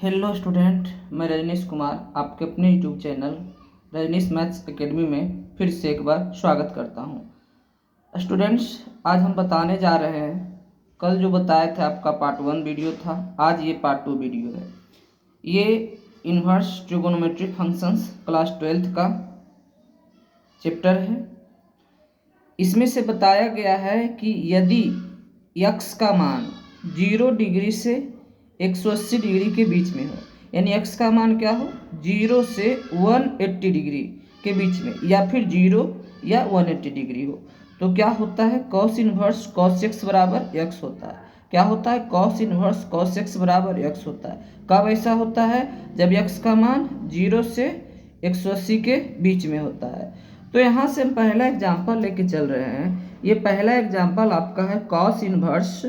Hello student, मैं रजनीश कुमार आपके अपने YouTube channel Rajneesh maths academy में फिर से एक बार स्वागत करता हूं। स्टूडेंट्स, आज हम बताने जा रहे हैं, कल जो बताया था आपका पार्ट 1 वीडियो था, आज ये पार्ट 2 वीडियो है। ये inverse trigonometric functions class 12th का चैप्टर है। इसमें से बताया गया है कि यदि x का मान 0 डिग्री से 180 डिग्री के बीच में हो, यानी x का मान क्या हो, 0 से 180 डिग्री के बीच में, या फिर 0 या 180 डिग्री हो, तो क्या होता है, कॉस इन्वर्स कॉस x बराबर x होता है। क्या होता है, कॉस इन्वर्स कॉस x बराबर x होता है। कब ऐसा होता है, जब x का मान 0 से 180 के बीच में होता है। तो यहाँ से हम पहला एग्जाम्पल लेके चल रहे हैं। ये पहला एग्जाम्पल आपका है कॉस इन्वर्स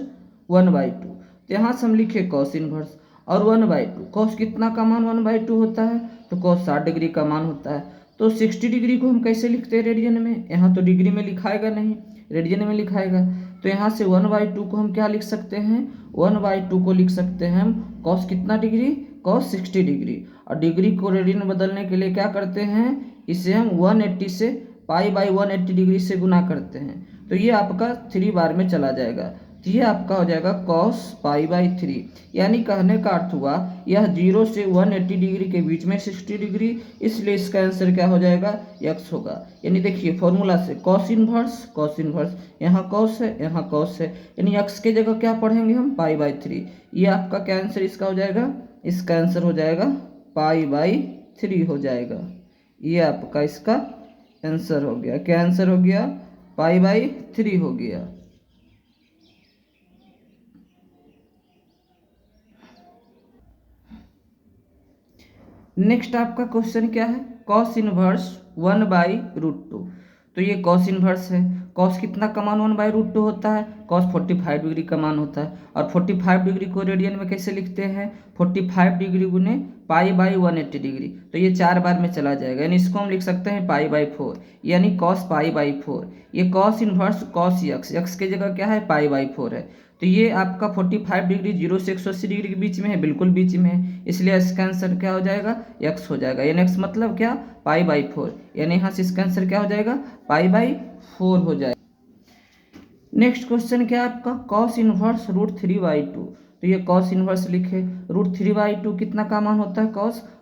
1/2। तो यहाँ से हम लिखे कॉस इन्वर्स और 1/2। कॉस कितना का मान 1/2 होता है, तो कॉस 60 डिग्री का मान होता है। तो 60 डिग्री को हम कैसे लिखते हैं रेडियन में, यहाँ तो डिग्री में लिखाएगा नहीं, रेडियन में लिखाएगा। तो यहाँ से 1/2 को हम क्या लिख सकते हैं, 1/2 को लिख सकते हैं हम कॉस कितना डिग्री, कॉस 60 डिग्री। और डिग्री को रेडियन में बदलने के लिए क्या करते हैं, इसे हम 180 से π/180 डिग्री से गुना करते हैं। तो ये आपका 3 बार में चला जाएगा। तो ये आपका हो जाएगा cos π/3। यानी कहने का अर्थ हुआ यह 0 से 180 डिग्री के बीच में 60 डिग्री, इसलिए इसका आंसर क्या हो जाएगा, x होगा। यानी देखिए फॉर्मूला से cos इन्वर्स, यहाँ cos है, यहाँ cos है, यानी x के जगह क्या पढ़ेंगे हम, π/3। ये आपका क्या आंसर इसका हो जाएगा, इसका आंसर हो जाएगा π/3 हो जाएगा। ये आपका इसका आंसर हो गया। क्या आंसर हो गया, π/3 हो गया। नेक्स्ट आपका क्वेश्चन क्या है, कॉस इनवर्स 1/√2। तो ये कॉस इनवर्स है। कॉस कितना का मान 1/√2 होता है, कॉस 45 डिग्री का मान होता है। और 45 डिग्री को रेडियन में कैसे लिखते हैं, 45 डिग्री गुने π/180 डिग्री। तो ये 4 बार में चला जाएगा, यानी इसको हम लिख सकते हैं π/4, यानी कॉस π/4। ये कॉस इनवर्स कॉस x की जगह क्या है, π/4 है। तो ये आपका 45 डिग्री 0 से 180 डिग्री के बीच में है, बिल्कुल बीच में है, इसलिए इसका आंसर क्या हो जाएगा, x हो जाएगा। यानी x मतलब क्या, π/4, यानी यहाँ से इसका आंसर क्या हो जाएगा, π/4 हो जाएगा। नेक्स्ट क्वेश्चन क्या है आपका, कॉस इनवर्स √3/2। तो ये कॉस इनवर्स लिखे, √3/2 कितना का मान होता है,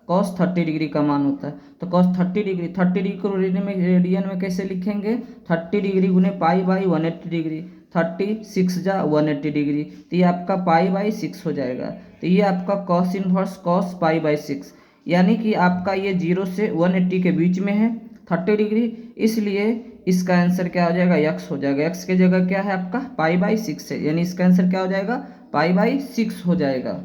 कॉस 30 डिग्री का मान होता है। तो कॉस 30 डिग्री को रेडियन में कैसे लिखेंगे, 30 डिग्री गुने π/180 डिग्री, 36 जा 180 डिग्री, तो ये आपका π/6 हो जाएगा। तो ये आपका कॉस इनवर्स कॉस π/6, यानी कि आपका ये 0 से 180 के बीच में है 30 डिग्री, इसलिए इसका आंसर क्या हो जाएगा, x हो जाएगा। x की जगह क्या है आपका, π/6 है, यानी इसका आंसर क्या हो जाएगा, π/6 हो जाएगा।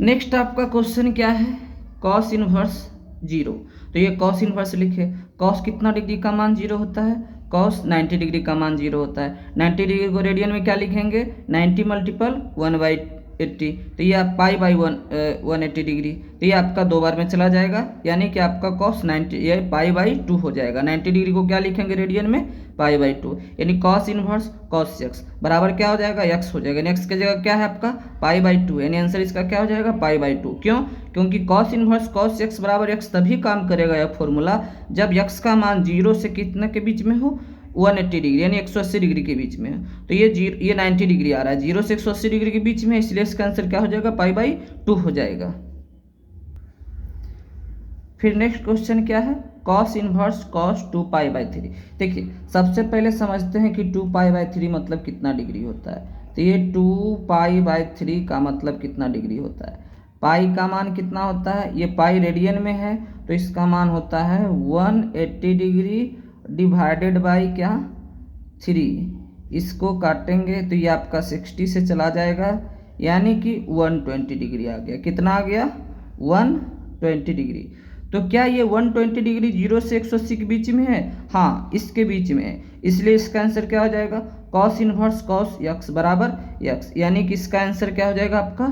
नेक्स्ट आपका क्वेश्चन क्या है, कॉस इनवर्स 0। तो ये कॉस इनवर्स लिखे, कॉस कितना डिग्री का मान 0 होता है, कॉस 90 डिग्री का मान 0 होता है। 90 डिग्री को रेडियन में क्या लिखेंगे, 90 मल्टीपल 1/80, तो ये आप π/180 डिग्री, तो ये आपका 2 बार में चला जाएगा, यानी कि आपका कॉस 90 ये π/2 हो जाएगा। 90 डिग्री को क्या लिखेंगे रेडियन में, π/2, यानी कॉस इनवर्स कॉस x बराबर क्या हो जाएगा, x हो जाएगा। x की जगह क्या है आपका, π/2, यानी आंसर इसका क्या हो जाएगा, π/2। क्यों, क्योंकि कॉस इनवर्स कॉस x बराबर x तभी काम करेगा यह फॉर्मूला जब x का मान 0 से कितने के बीच में हो, 180 डिग्री, यानी 180 डिग्री के बीच में है। तो ये 90 डिग्री आ रहा है, 0 से 180 डिग्री के बीच में, इसलिए इसका आंसर क्या हो जाएगा, π/2 हो जाएगा। फिर नेक्स्ट क्वेश्चन क्या है, कॉस इनवर्स कॉस 2π/3। देखिए सबसे पहले समझते हैं कि 2π/3 मतलब कितना डिग्री होता है। तो ये 2π/3 का मतलब कितना डिग्री होता है, पाई का मान कितना होता है, ये पाई रेडियन में है, तो इसका मान होता है 180 डिग्री डिवाइडेड बाई क्या, 3। इसको काटेंगे तो ये आपका 60 से चला जाएगा, यानी कि 120 डिग्री आ गया। कितना आ गया, 120 डिग्री। तो क्या ये 120 डिग्री 0 से 180 के बीच में है, हाँ इसके बीच में है, इसलिए इसका आंसर क्या हो जाएगा, कॉस इनवर्स कॉस x बराबर x, यानी कि इसका आंसर क्या हो जाएगा आपका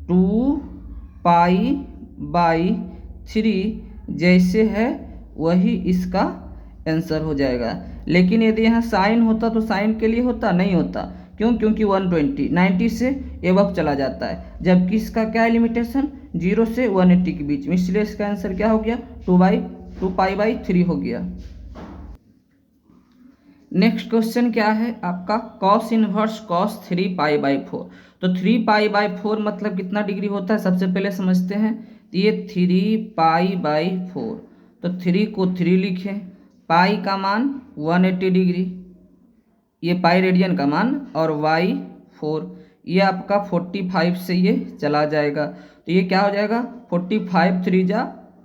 2π/3 जैसे है वही इसका आंसर हो जाएगा। लेकिन यदि यहाँ साइन होता तो साइन के लिए होता, नहीं होता, क्यों? क्योंकि 120 90 से एबव चला जाता है, जबकि इसका क्या है लिमिटेशन 0 से 180 के बीच में, इसलिए इसका आंसर क्या हो गया 2 पाई बाई 3 हो गया। नेक्स्ट क्वेश्चन क्या है आपका cos inverse cos 3 pi by 4। तो 3 पाई बाई 4 मतलब कितना डिग्री होता है सबसे पहले समझते हैं। तो ये 3 पाई बाई 4, तो 3 को 3 लिखें, पाई का मान 180 डिग्री, ये पाई रेडियन का मान, और वाई 4, ये आपका 45 से ये चला जाएगा, तो ये क्या हो जाएगा 45 3 जा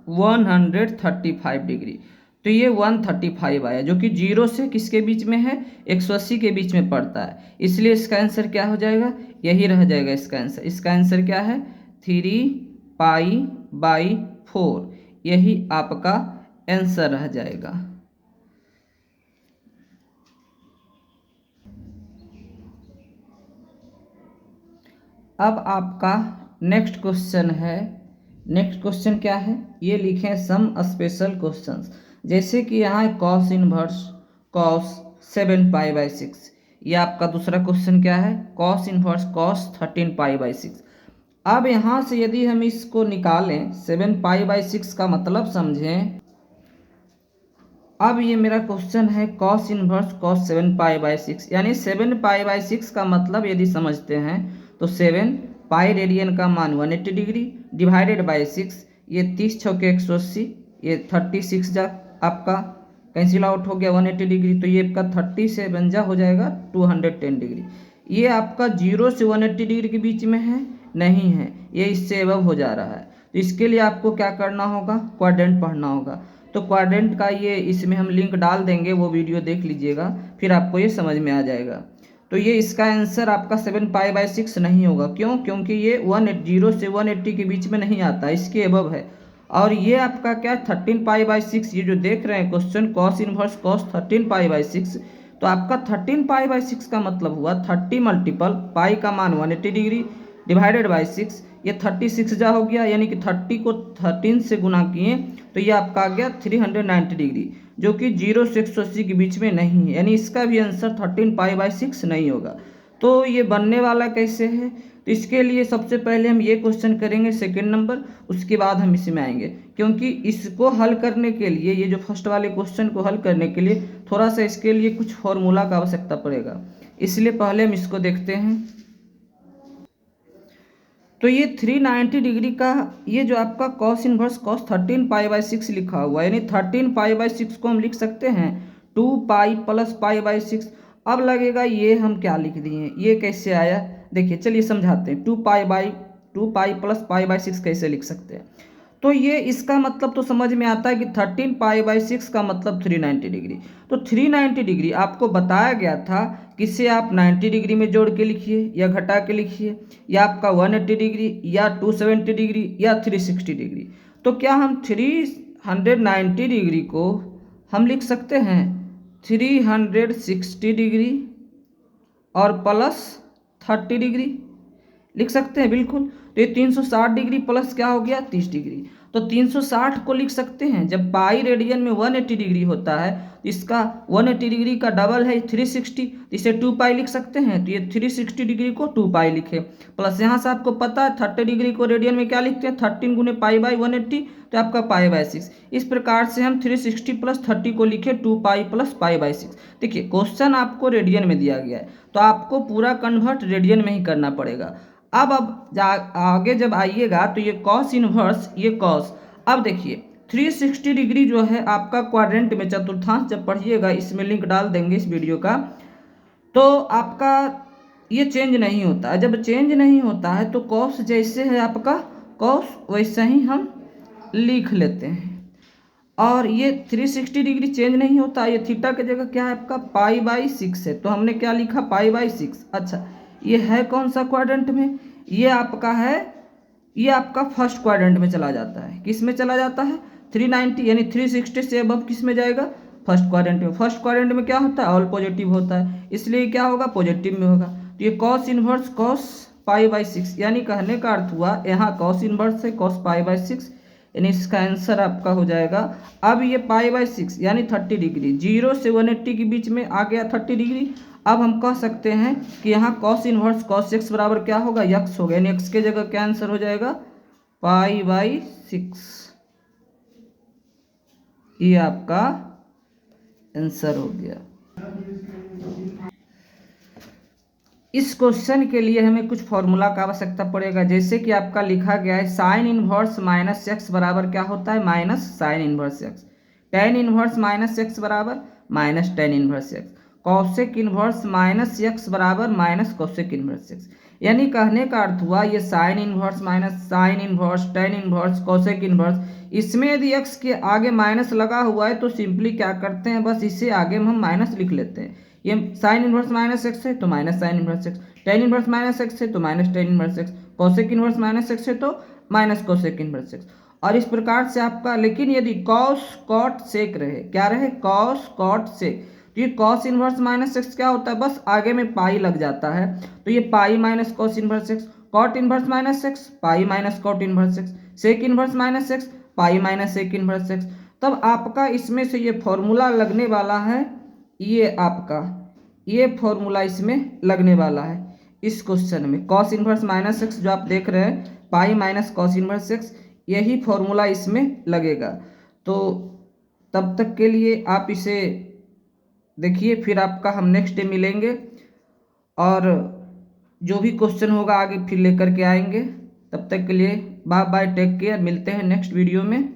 135 डिग्री। तो ये 135 आया, जो कि 0 से किसके बीच में है 180 के बीच में पड़ता है, इसलिए इसका आंसर क्या हो जाएगा, यही रह जाएगा इसका आंसर। इसका आंसर क्या है 3 पाई बाई 4, यही आपका आंसर रह जाएगा। अब आपका नेक्स्ट क्वेश्चन है, नेक्स्ट क्वेश्चन क्या है ये लिखें सम स्पेशल क्वेश्चंस। जैसे कि यहाँ है cos inverse cos 7 pi by 6, ये आपका दूसरा क्वेश्चन क्या है cos inverse cos 13 pi by 6। अब यहाँ से यदि हम इसको निकालें 7 पाई बाई 6 का मतलब समझें। अब ये मेरा क्वेश्चन है cos inverse cos 7 pi by 6, यानी 7 पाई बाई 6 का मतलब यदि समझते हैं तो 7 पाई रेडियन का मान 180 डिग्री डिवाइडेड बाई 6, ये 30 छक्के 180, ये 36 जा आपका कैंसिल आउट हो गया 180 डिग्री, तो ये आपका 30 से बन जा हो जाएगा 210 डिग्री। ये आपका 0 से 180 डिग्री के बीच में है नहीं है, ये इससे एबव हो जा रहा है, तो इसके लिए आपको क्या करना होगा क्वाड्रेंट पढ़ना होगा। तो क्वाड्रेंट का ये इसमें हम लिंक डाल देंगे, वो वीडियो देख लीजिएगा, फिर आपको ये समझ में आ जाएगा। तो ये इसका आंसर आपका 7 पाई बाई 6 नहीं होगा, क्यों? क्योंकि ये 0 से 180 के बीच में नहीं आता, इसके एबव है। और ये आपका क्या 13 पाई बाई 6, ये जो देख रहे हैं question cos inverse cos 13 pi by 6, तो आपका 13 पाई बाई 6 का मतलब हुआ 30 मल्टीपल पाई का मान 180 डिग्री डिवाइडेड बाई 6, ये 36 जा हो गया, यानी कि 30 को 13 से गुना किए तो ये आपका आ गया 390 डिग्री, जो कि 0 से 180 के बीच में नहीं है, यानी इसका भी आंसर 13 पाई बाई 6 नहीं होगा। तो ये बनने वाला कैसे है? तो इसके लिए सबसे पहले हम ये क्वेश्चन करेंगे सेकंड नंबर, उसके बाद हम इसमें आएंगे, क्योंकि इसको हल करने के लिए ये जो फर्स्ट वाले क्वेश्चन को हल करने के लिए थोड़ा सा इसके लिए कुछ फॉर्मूला का आवश्यकता पड़ेगा, इसलिए पहले हम इसको देखते हैं। तो ये 390 डिग्री का ये जो आपका cos inverse cos 13 pi by 6 लिखा हुआ है, यानी 13 पाई बाई 6 को हम लिख सकते हैं 2 पाई प्लस पाई बाई 6। अब लगेगा ये हम क्या लिख दिए, ये कैसे आया देखिए, चलिए समझाते हैं। 2 पाई प्लस पाई बाई 6 कैसे लिख सकते हैं। तो ये इसका मतलब तो समझ में आता है कि 13 पाई बाई 6 का मतलब 390 डिग्री। तो 390 डिग्री आपको बताया गया था किसे आप 90 डिग्री में जोड़ के लिखिए या घटा के लिखिए, या आपका 180 डिग्री या 270 डिग्री या 360 डिग्री। तो क्या हम 390 डिग्री को हम लिख सकते हैं 360 डिग्री और प्लस 30 डिग्री लिख सकते हैं, बिल्कुल। तो ये 360 डिग्री प्लस क्या हो गया 30 डिग्री, तो 360 को लिख सकते हैं। जब पाई रेडियन में 180 डिग्री होता है तो इसका 180 डिग्री का डबल है 360, तो इसे 2 पाई लिख सकते हैं। तो ये 360 डिग्री को 2 पाई लिखे, प्लस यहाँ से आपको पता है 30 डिग्री को रेडियन में क्या लिखते हैं 13 गुने पाई बाई 180, तो आपका पाई बाई 6। इस प्रकार से हम 360 प्लस 30 को लिखे 2 पाई प्लस पाई बाई 6। देखिए क्वेश्चन आपको रेडियन में दिया गया है, तो आपको पूरा कन्वर्ट रेडियन में ही करना पड़ेगा। अब आगे जब आइएगा तो ये कॉस इनवर्स ये कॉस, अब देखिए 360 डिग्री जो है आपका क्वाड्रेंट में चतुर्थांश जब पढ़िएगा, इसमें लिंक डाल देंगे इस वीडियो का, तो आपका ये चेंज नहीं होता है। जब चेंज नहीं होता है तो कॉस जैसे है आपका कॉस वैसे ही हम लिख लेते हैं, और ये 360 डिग्री चेंज नहीं होता, ये थीटा की जगह क्या है आपका पाई बाई 6 है, तो हमने क्या लिखा पाई बाई 6। अच्छा ये है कौन सा क्वाड्रेंट में, ये आपका है, ये आपका फर्स्ट क्वाड्रेंट में चला जाता है। किस में चला जाता है 390, यानी 360 से अब किस में जाएगा फर्स्ट क्वाड्रेंट में। फर्स्ट क्वाड्रेंट में क्या होता है ऑल पॉजिटिव होता है, इसलिए क्या होगा पॉजिटिव में होगा। तो ये cos inverse cos pi by 6, यानी कहने का अर्थ हुआ यहाँ कॉस इनवर्स है कॉस पाई बाई 6, यानी इसका आंसर आपका हो जाएगा। अब ये पाई बाई 6 यानी 30 डिग्री 0 से 180 के बीच में आ गया 30 डिग्री, अब हम कह सकते हैं कि यहाँ कॉस इनवर्स कॉस एक्स बराबर क्या होगा, यक्स होगा, यानी एक्स के जगह क्या आंसर हो जाएगा, π/6। ये आपका आंसर हो गया। इस क्वेश्चन के लिए हमें कुछ फॉर्मूला का आवश्यकता पड़ेगा, जैसे कि आपका लिखा गया है साइन इनवर्स माइनस एक्स बराबर क्या होता है, minus sine inverse x. Tan inverse minus x बराबर minus tan inverse x. Cosec inverse minus x बराबर माइनस कॉसेक इनवर्स एक्स। यानी कहने का अर्थ हुआ ये sine inverse minus sine inverse tan inverse cosec inverse, इसमें यदि एक्स के आगे माइनस लगा हुआ है तो सिंपली क्या करते हैं, बस इसे आगे हम माइनस लिख लेते हैं। ये साइन इनवर्स माइनस एक्स है तो minus sine inverse x, tan inverse minus x है तो minus tan inverse x, cosec inverse minus x है तो माइनस कॉसेक इनवर्स एक्स। और इस प्रकार से आपका, लेकिन यदि कॉस कॉट सेक रहे, क्या रहे, कॉस कॉट सेक, तो ये कॉस इनवर्स माइनस एक्स क्या होता है, बस आगे में पाई लग जाता है, तो ये pi minus cos inverse x, cot inverse minus x pi minus cot inverse x, sec inverse minus x pi minus sec inverse x. तब आपका इसमें से ये फॉर्मूला लगने वाला है, ये आपका ये फॉर्मूला इसमें लगने वाला है इस क्वेश्चन में, कॉस इनवर्स माइनस एक्स जो आप देख रहे हैं पाई माइनस कॉस इनवर्स एक्स, यही फॉर्मूला इसमें लगेगा। तो तब तक के लिए आप इसे देखिए, फिर आपका हम नेक्स्ट डे मिलेंगे और जो भी क्वेश्चन होगा आगे फिर लेकर के आएंगे। तब तक के लिए बाय बाय, टेक केयर, मिलते हैं नेक्स्ट वीडियो में।